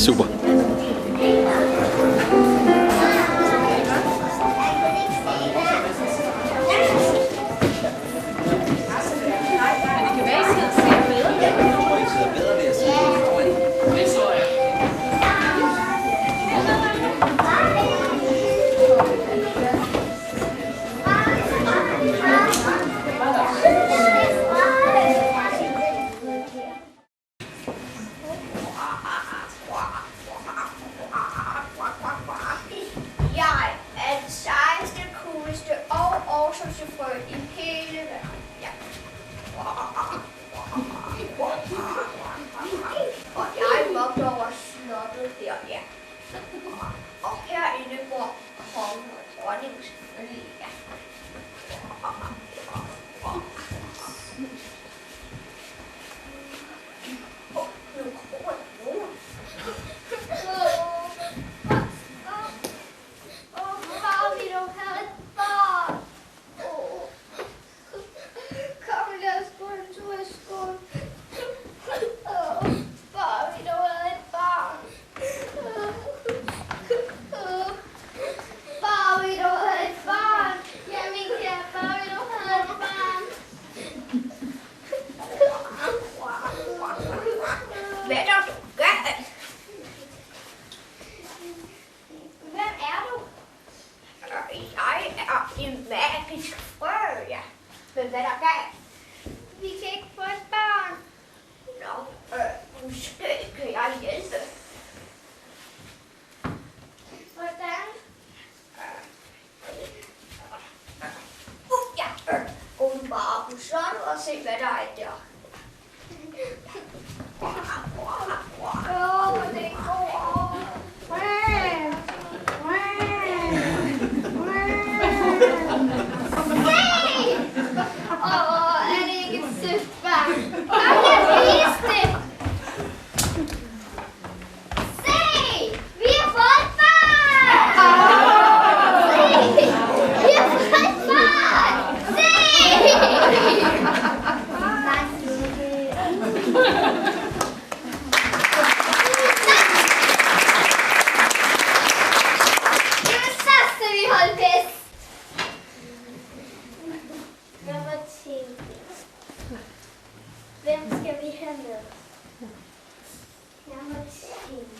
Super. Og herinde bor kongen og dronningen. Men hvad der galt? Vi kan ikke få et barn. Nå, måske kan jeg hjælpe. Hvordan? Ja, gå bare på sådan og se, hvad der er der. Det går. Er det ikke et sødt barn? Kom, jeg vise det! Se! Vi har fået et barn! Se! Vi har fået et barn! Jamen, så skal vi holde fest! Hvem skal vi have med? Jeg må tænke.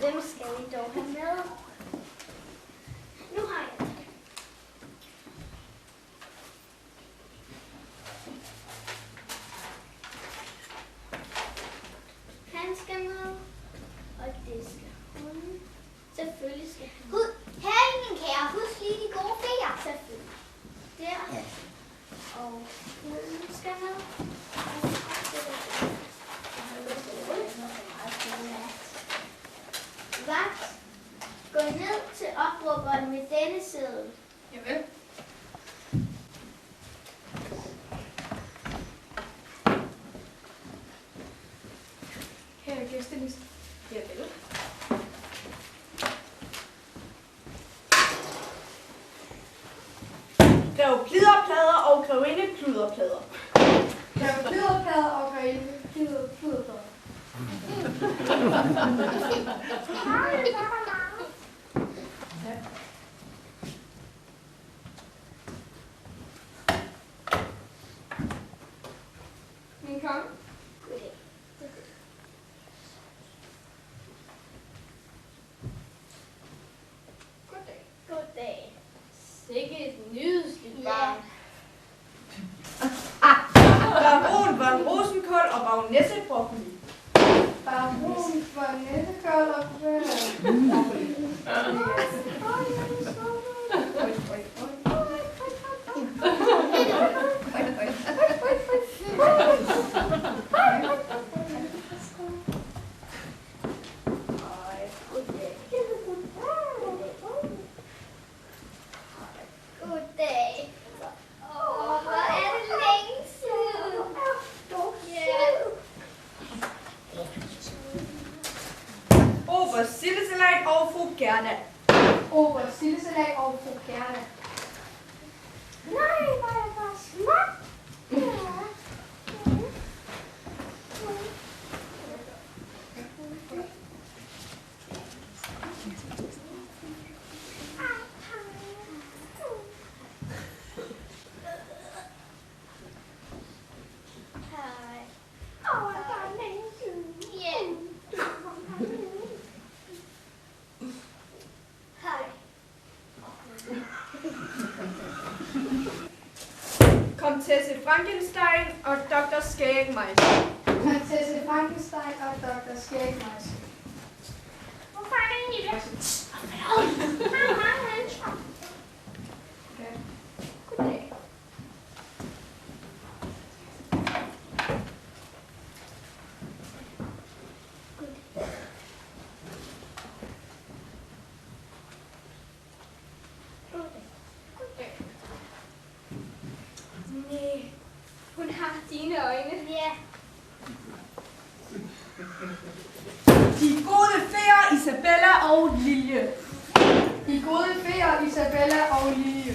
Hvem skal vi dog have med? Nu har jeg det. Han skal med, og det skal hun. Selvfølgelig skal han. Her, min kære, husk lige de gode feer. Selvfølgelig. Der. Og hun skal med. Vagt. Gå ned til opråberen med denne seddel. Javel. Her er gæstelisten. Javel. Grev pliderplader og grevinde kluderplader. Grev pliderplader og grevinde kluderplader. Min konge. Goddag. Goddag. Sikke et nydeligt barn. Ja. Baron von Rosenkål og baronesse Broccoli. Baron von Nettekold og broccoli. Goddag. Hvor er det længe siden. Oberst Sildesalat og fru Gerda. Oberst sildesalat og fru Gerda. Nej, hvor er det bare smart. Prinsesse Frankenstein og Dr. Skægmejse. Prinsesse Frankenstein og Dr. Skægmejse. Hvorfor er det egentlig det? Okay. Goddag. Nej, hun har dine øjne. Ja. De gode feer, Isabella og Lilje. De gode feer, Isabella og Lilje.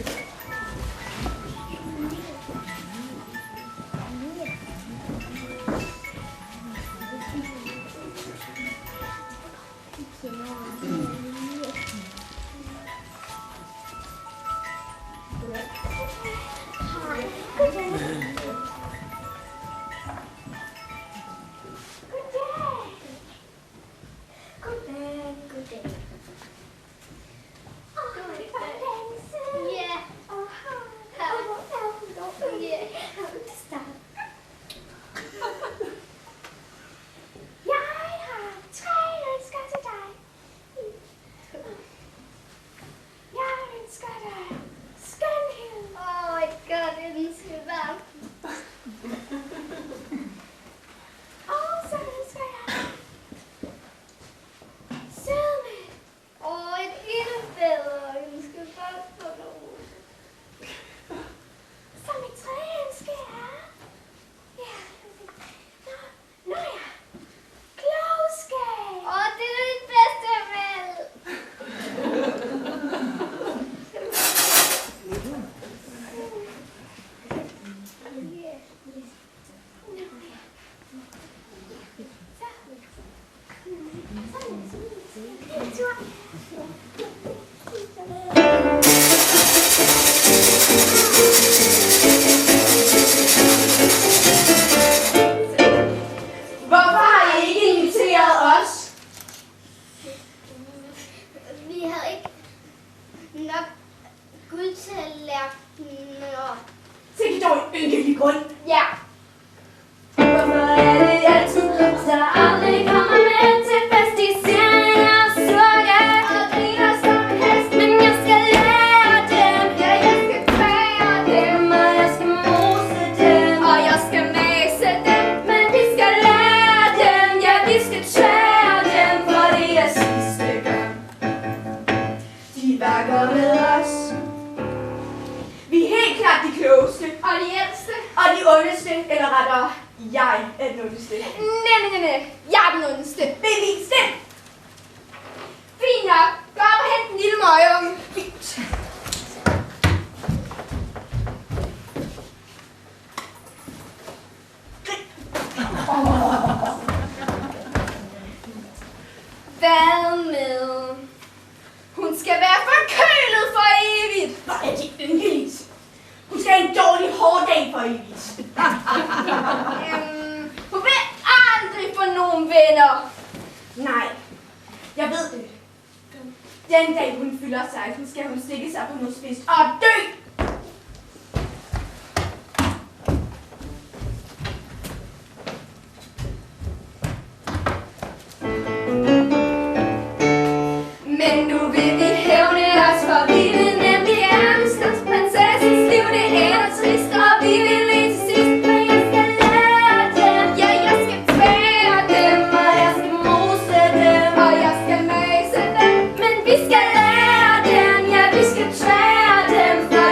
Hvad med? Hun skal være forkølet for evigt. Hvor er det ynkeligt? Hun skal have en dårlig hårdag for evigt. Hun vil aldrig få nogen venner. Nej, jeg ved det. Den dag hun fylder 16, skal hun stikke sig på noget spidst og dø. Men nu vil vi hævne os, for vi vil nemlig ærmestens prinsessens liv. Det ender trist, og vi vil lige til sidst. For jeg skal lære dem, ja, jeg skal tvære dem, og jeg skal mose dem, og jeg skal mase dem. Men vi skal lære dem, ja, vi skal tvære dem, for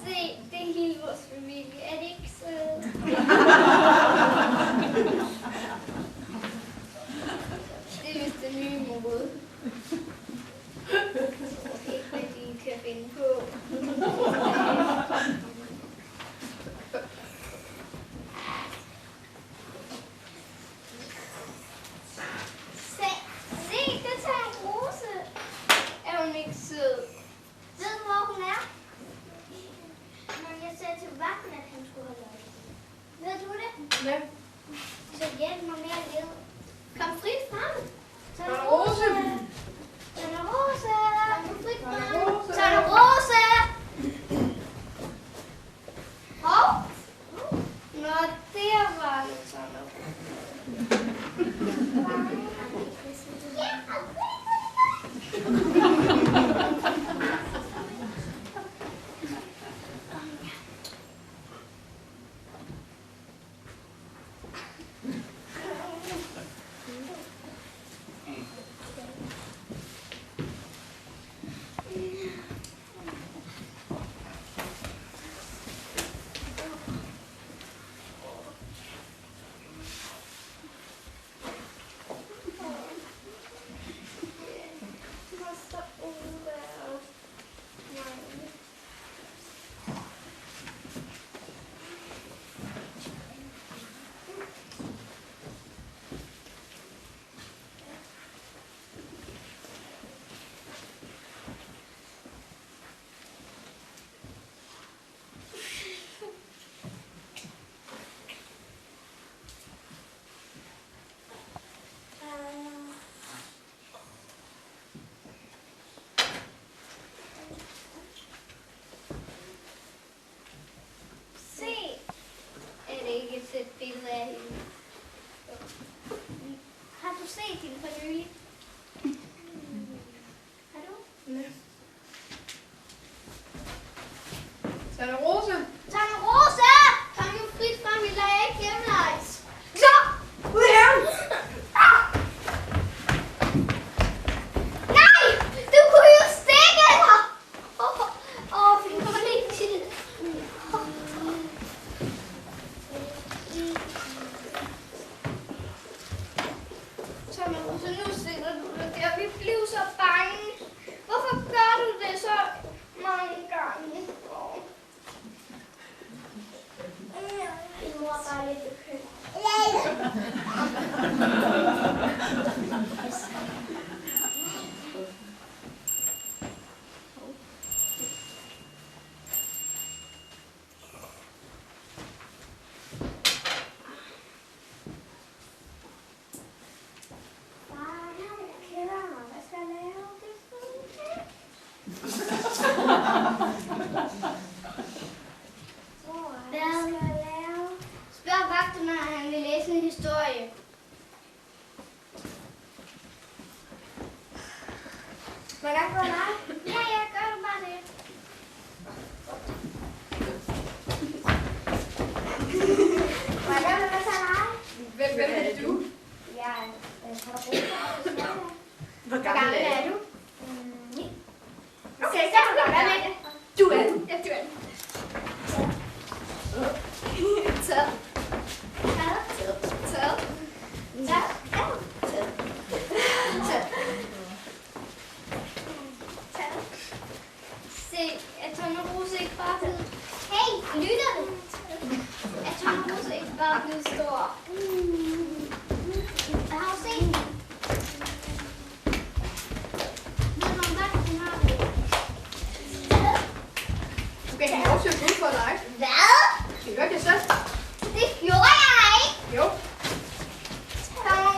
Se, det er hele vores familie. Er det ikke sødt? Det er vist den nye måde. Jeg tror ikke, hvad de kan finde på. Se, det tager en Rose. Er hun ikke sød? Ved du, hvor hun er? Men jeg sagde til vagten, at han skulle have løg. Ved du det? Ja. Så hjælp mig med at lede. Kom frit frem. Tønder Rose. Tønder Rose. Kom frit frem. Rose. Tønder Rose. Hov. Nå, der var det Tønder Rose. Et billede af hende. Har du set hende for nylig? Har du? Ja. Tønder Rose. Tønder Rose! Kom nu frit frem, vi lader ikke hjemlejs. Så! Ud i haven! Nej! Du kunne jo stikke dig! Vi kommer ikke til det. Tønder Rose, nu sidder du der. Vi blev så bange. Hvorfor gør du det så mange gange? Min mor er bare lidt bekymret. Spørg vagten, når han vil læse en historie. Må jeg gerne få en leg? Ja, gør du bare det. Må jeg gerne få en leg? Hvem er du? Jeg har roligt. Hvor gammel er du? 9. Okay, så er du godt. Du er den. Ja, du er. Tag. Se, er Tønder Rose ikke bare blevet... Hey, lytter du? Er Tønder Rose ikke bare blevet stor? Jeg har jo set hende. Ved du, om vagten har det? Du skal have lov til at gå ud for dig. Hvad? Skal du gøre det selv? Det gjorde jeg ikke. Jo. Tønder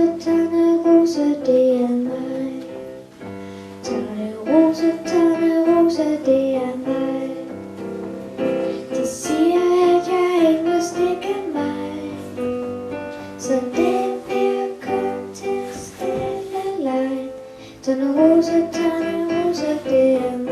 Tannerose, det er mig. Tannerose, det er mig. De siger, at jeg ikke må stikke mig, så det bliver kun til stille leg. Tannerose, det er mig.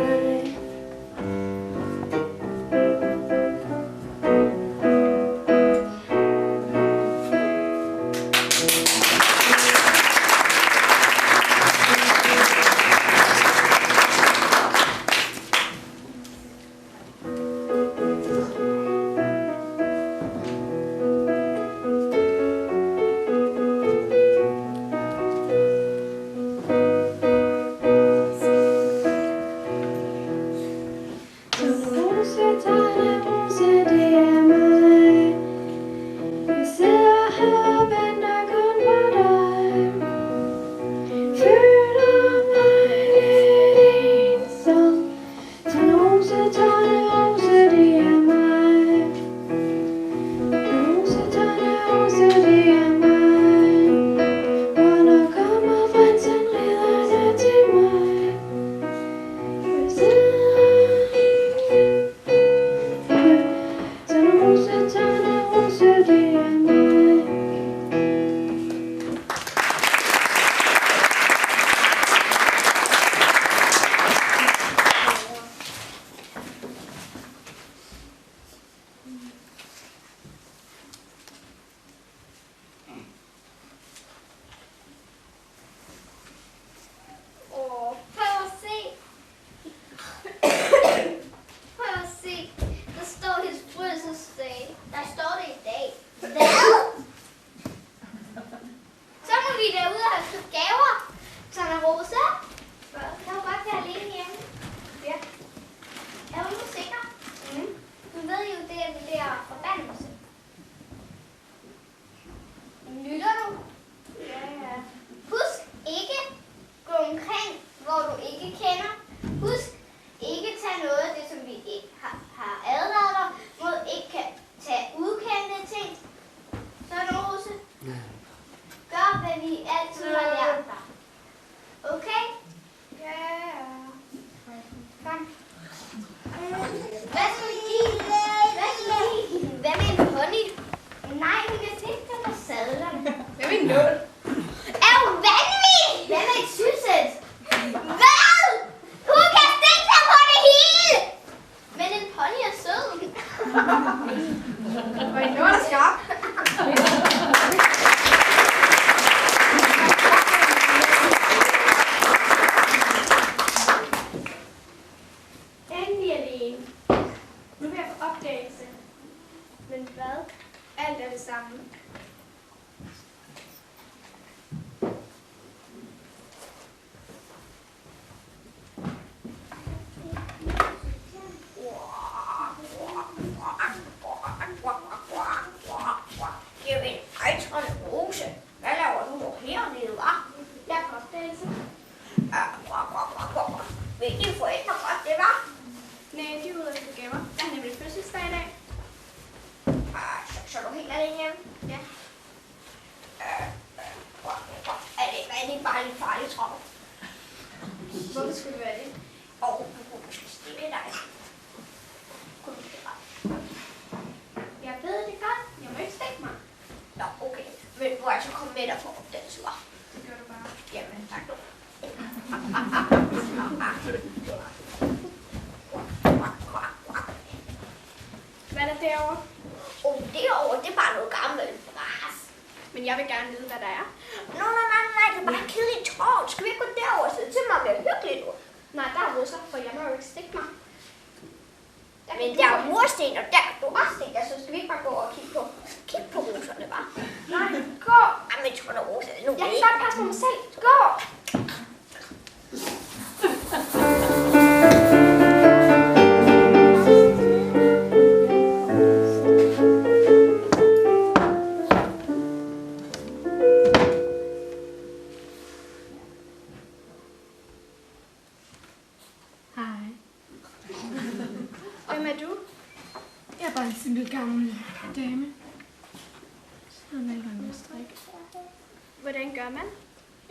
Hvordan gør man?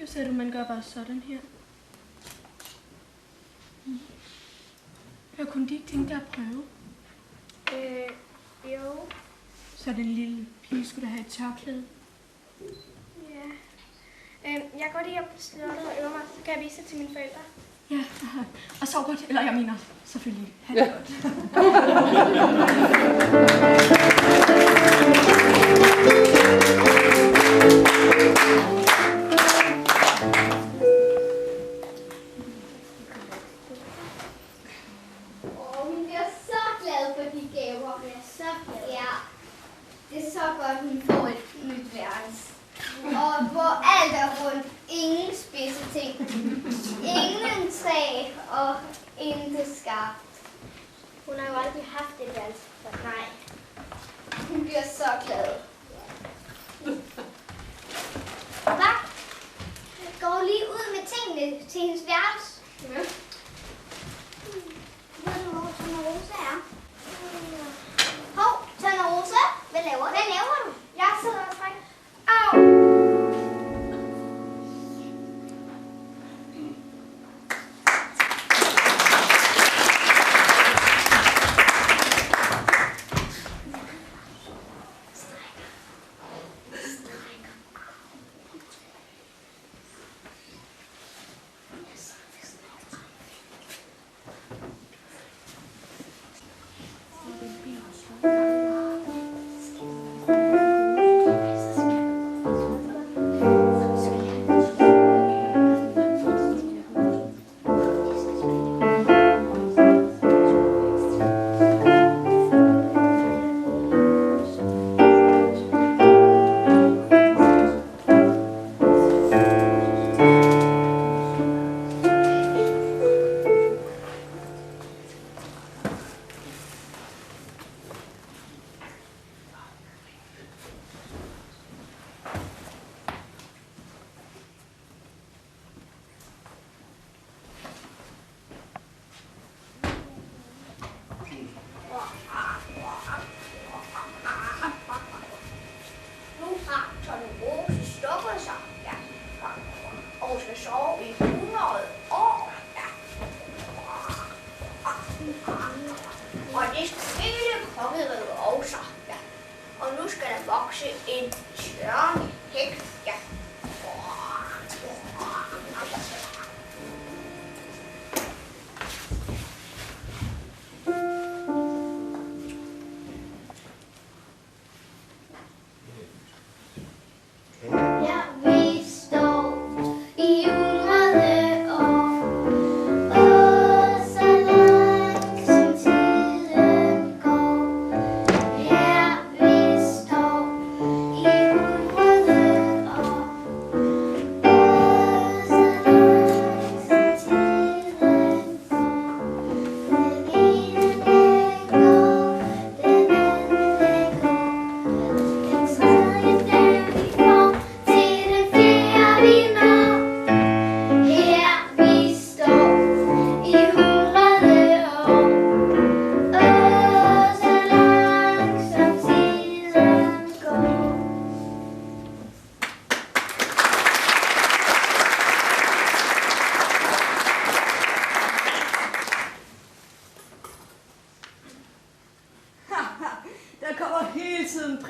Jo, ser du, man gør bare sådan her. Kunne de ikke tænke dig at prøve? Jo. Så den lille pige skulle da have et tørklæde. Ja. Jeg går lige op på slottet og øver mig, så kan jeg vise det til mine forældre. Ja, og sov godt. Eller jeg mener, selvfølgelig. Ha' det godt. Hun bliver så glad for de gaver. Hun bliver så glad. Ja, det er så godt, hun får et nyt værelse. Og hvor alt er rundt. Ingen spidse ting. Ingen træ og intet skarpt. Hun har jo aldrig haft et værelse før. Nej. Hun bliver så glad. Hvad? Jeg går lige ud med tingene til hendes værelse. Ja. Ved du, hvor Tønder Rosa er? Hov, Tønder Rosa, hvad laver du? Jeg sidder og trækker. Au!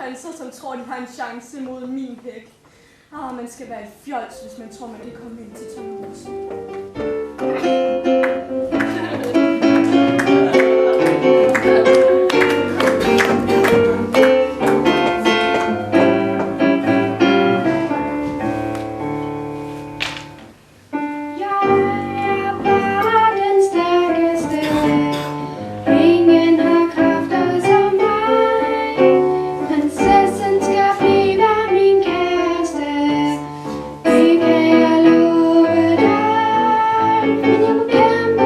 prinser, som tror, de har en chance mod min hæk. Man skal være et fjols, hvis man tror, man kan komme ind til Tønderhuset. Men jeg må gemme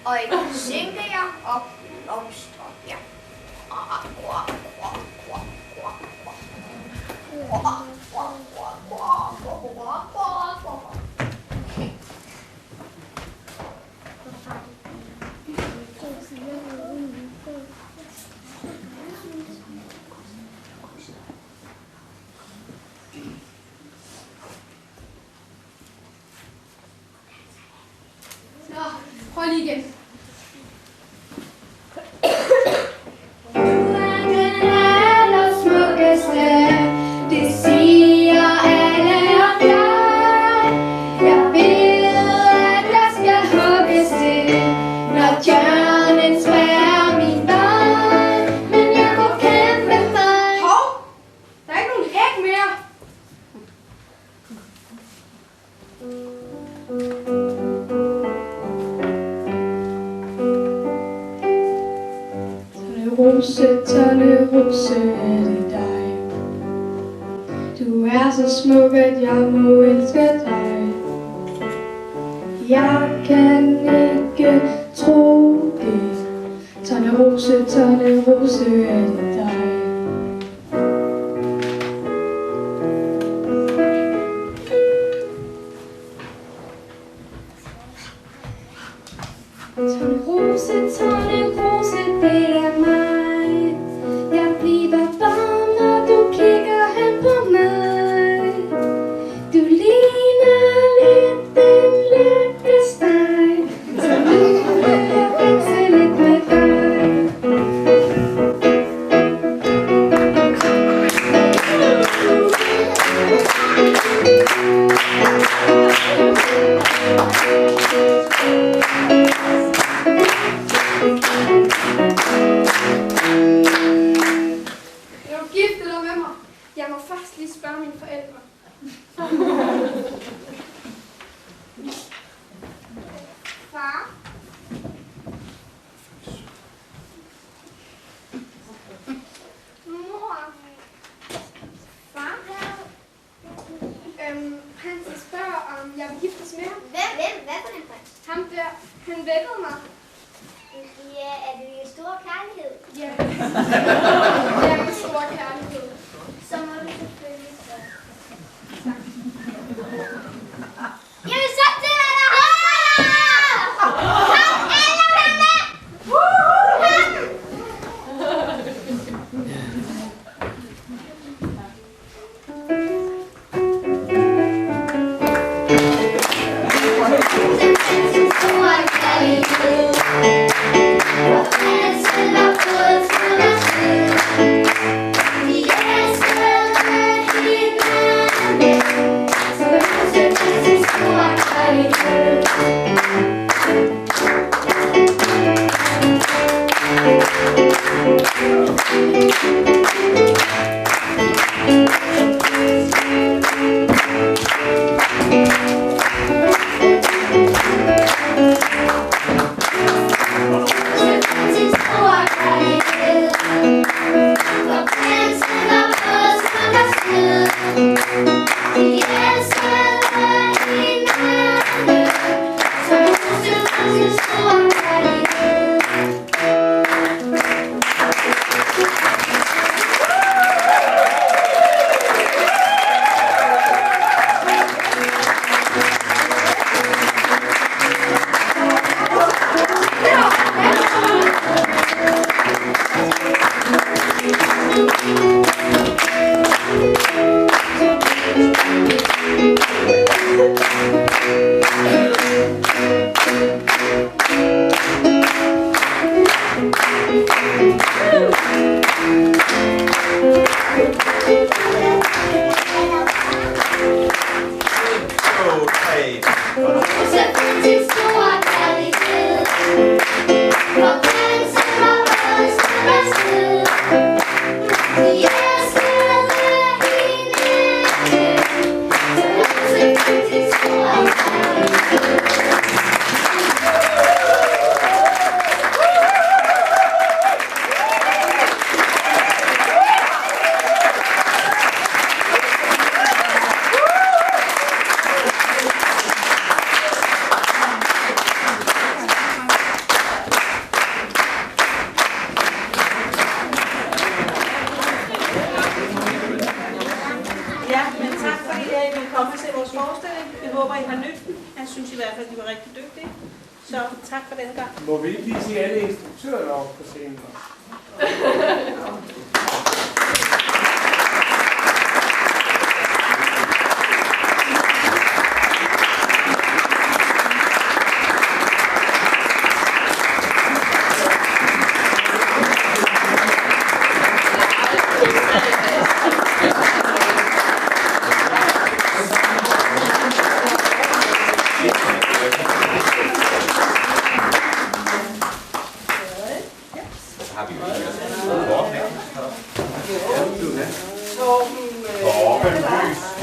Og I kan sænke jer og blomstre jer. Nå, prøv lige igen. Det siger alle om dig. Jeg ved, at jeg skal hugges til, når tjørnen spærrer min vej. Men jeg må kæmpe mig. Hov! Der er ikke nogen hæk mere. Rose, er det dig? Du er så smuk, at jeg må elske dig. Jeg kan ikke tro det. Rose, er det dig? Rose, det er mig. Jeg bliver varm, når du kigger hen på mig. Du ligner lidt en lækkesteg, så nu vil jeg danse lidt med dig. Er du gift eller med mig? Jeg må først lige spørge mine forældre. Far? Mor? Far? Prinsen spørger, om jeg vil giftes med ham. Hvad for en prins? Ham der, han vækkede mig. Ja, er det en stor kærlighed? Ja. Jeg er en stor kærlighed. Så må du selvfølgelig spørge. Jamen så det er der holder! Kom alle med med! Så tak for den gang. Må vi ikke lige se alle instruktørerne op på scenen?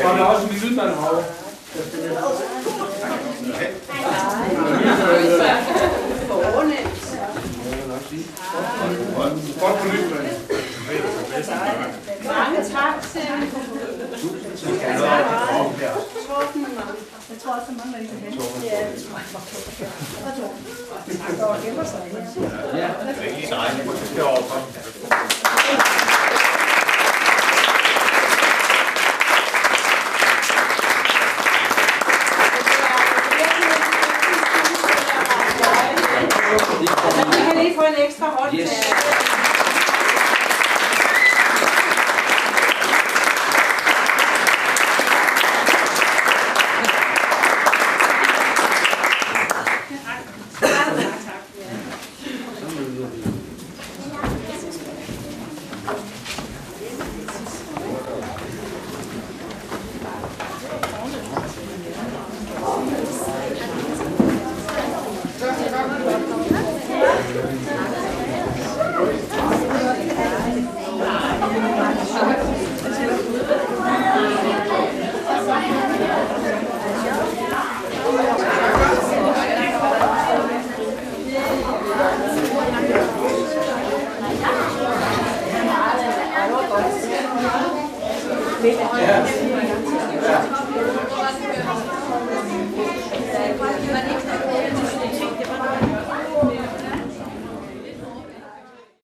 Og der er også en lydmand herovre. Godt på lydmanden. Mange tak til jeg tror også, der mangler en til hen. Ja, det tror jeg. Og Torben. Og gemmer sig her. Ja, det er ikke lige så regnet. Jeg skal overkomme. Vi kan lige få en ekstra hånd til. Ja.